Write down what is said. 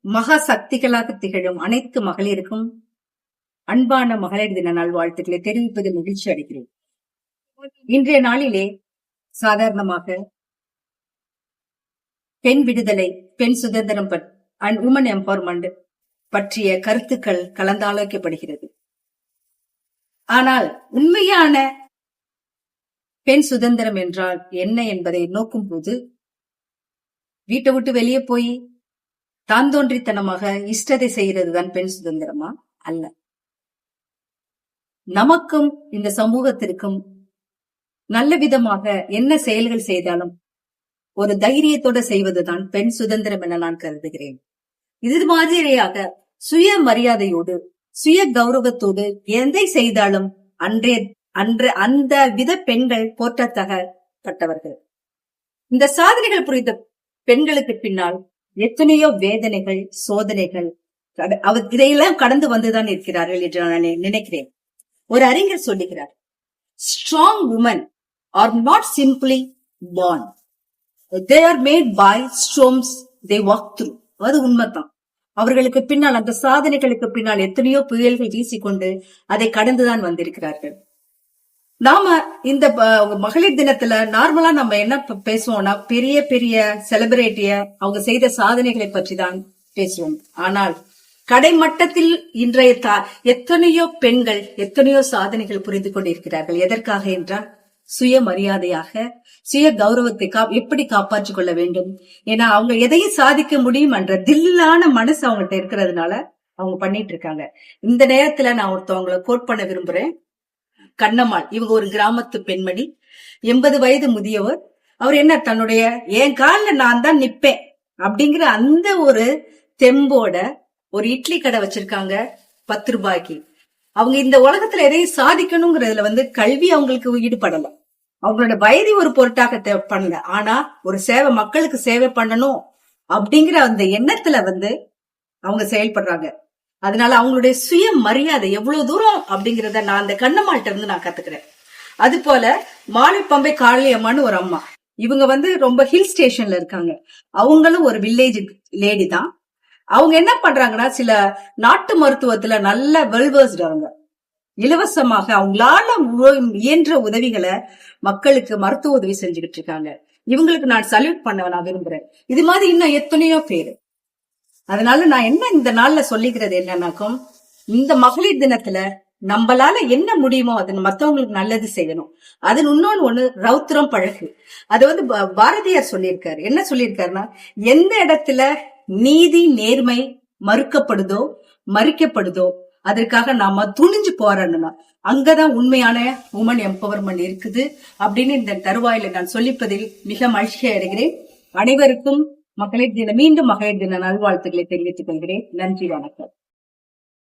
மகா சக்திகளாக திகழும் அனைத்து மகளிருக்கும் அன்பான மகளிர் தின நல்வாழ்த்துக்களை தெரிவிப்பது மகிழ்ச்சி அடைகிறேன். இன்றைய நாளிலே சாதாரணமாக பெண் விடுதலை, பெண் சுதந்திரம் அண்ட் உமன் எம்பவர்மெண்ட் பற்றிய கருத்துக்கள் கலந்தாலோசிக்கப்படுகிறது. ஆனால் உண்மையான பெண் சுதந்திரம் என்றால் என்ன என்பதை நோக்கும் போது வீட்டை விட்டு வெளியே போய் தான் தோன்றித்தனமாக இஷ்டத்தை செய்யறதுதான் பெண் சுதந்திரமா? அல்ல. நமக்கும் இந்த சமூகத்திற்கும் நல்ல விதமாக என்ன செயல்கள் செய்தாலும் ஒரு தைரியத்தோட செய்வதுதான் பெண் சுதந்திரம் என நான் கருதுகிறேன். இது மாதிரியாக சுய மரியாதையோடு சுய கௌரவத்தோடு எதை செய்தாலும் அந்த வித பெண்கள் போற்றத்தகப்பட்டவர்கள். இந்த சாதனைகள் புரிந்த பெண்களுக்கு பின்னால் எத்தனையோ வேதனைகள், சோதனைகள், இதையெல்லாம் கடந்து வந்துதான் இருக்கிறார்கள் என்று நான் நினைக்கிறேன். ஒரு அறிஞர் சொல்லுகிறார், strong woman are not simply born, they are made by storms they walk through. அது உண்மைதான். அவர்களுக்கு பின்னால், அந்த சாதனைகளுக்கு பின்னால் எத்தனையோ புயல்கள் வீசிக்கொண்டு அதை கடந்துதான் வந்திருக்கிறார்கள். நாம இந்த மகளிர் தினத்துல நார்மலா நம்ம என்ன பேசுவோம்னா, பெரிய பெரிய செலிபிரிட்டிய அவங்க செய்த சாதனைகளை பற்றி தான் பேசுவோம். ஆனால் கடைமட்டத்தில் இன்றைய எத்தனையோ பெண்கள் எத்தனையோ சாதனைகள் புரிந்து கொண்டிருக்கிறார்கள். எதற்காக என்றால் சுய மரியாதையாக, சுய கௌரவத்தை எப்படி காப்பாற்றிக் கொள்ள வேண்டும். ஏன்னா அவங்க எதையும் சாதிக்க முடியும் என்ற தில்லான மனசு அவங்கள்ட்ட இருக்கிறதுனால அவங்க பண்ணிட்டு இருக்காங்க. இந்த நேரத்துல நான் ஒருத்தவங்களை கோட் பண்ண விரும்புறேன். கண்ணம்மாள், இவங்க ஒரு கிராமத்து பெண்மணி, 80 வயது முதியவர். அவர் என்ன, தன்னுடைய என் காலில் நான் தான் நிப்பேன் அப்படிங்கிற அந்த ஒரு தெம்போட ஒரு இட்லி கடை வச்சிருக்காங்க 10 ரூபாய்க்கு. அவங்க இந்த உலகத்துல எதையும் சாதிக்கணுங்கிறதுல கல்வி அவங்களுக்கு ஈடுபடல, அவங்களோட வயது ஒரு பொருட்டாக பண்ணல. ஆனா ஒரு சேவை, மக்களுக்கு சேவை பண்ணணும் அப்படிங்கிற அந்த எண்ணத்துல அவங்க செயல்படுறாங்க. அதனால அவங்களுடைய சுய மரியாதை எவ்வளவு தூரம் அப்படிங்கறத நான் அந்த கண்ணம்மாள்கிட்ட இருந்து நான் கத்துக்கிறேன். அது போல மாலைப்பம்பை காளியம்மான்னு ஒரு அம்மா, இவங்க ரொம்ப ஹில் ஸ்டேஷன்ல இருக்காங்க. அவங்களும் ஒரு வில்லேஜ் லேடி தான். அவங்க என்ன பண்றாங்கன்னா, சில நாட்டு மருத்துவத்துல நல்ல வெல்வர்ஸ்ட், அவங்க இலவசமாக அவங்களால இயன்ற உதவிகளை மக்களுக்கு மருத்துவ உதவி செஞ்சுக்கிட்டு இருக்காங்க. இவங்களுக்கு நான் சல்யூட் பண்ண நான் விரும்புறேன். இது மாதிரி இன்னும் எத்தனையோ பேரு. அதனால நான் என்ன இந்த நாள்ல சொல்லிக்கிறது என்னன்னாக்கும், இந்த மகளிர் தினத்துல நம்மளால என்ன முடியுமோ அது மத்தவங்களுக்கு நல்லது செய்யணும். அது இன்னொன்னு ரௌத்திரம் பழகு. அது பாரதியார் சொல்லியிருக்காரு. என்ன சொல்லியிருக்காருன்னா, எந்த இடத்துல நீதி நேர்மை மறுக்கப்படுதோ மறிக்கப்படுதோ அதற்காக நாம துணிஞ்சு போராடணும். அங்கதான் உண்மையான உமன் எம்பவர்மெண்ட் இருக்குது அப்படின்னு இந்த தருவாயில நான் சொல்லிப்பதில் மிக மகிழ்ச்சி அடைகிறேன். அனைவருக்கும் மீண்டும் மகளிர் தின நல்வாழ்த்துக்களை தெரிவித்துக் கொள்கிறேன். நன்றி, வணக்கம்.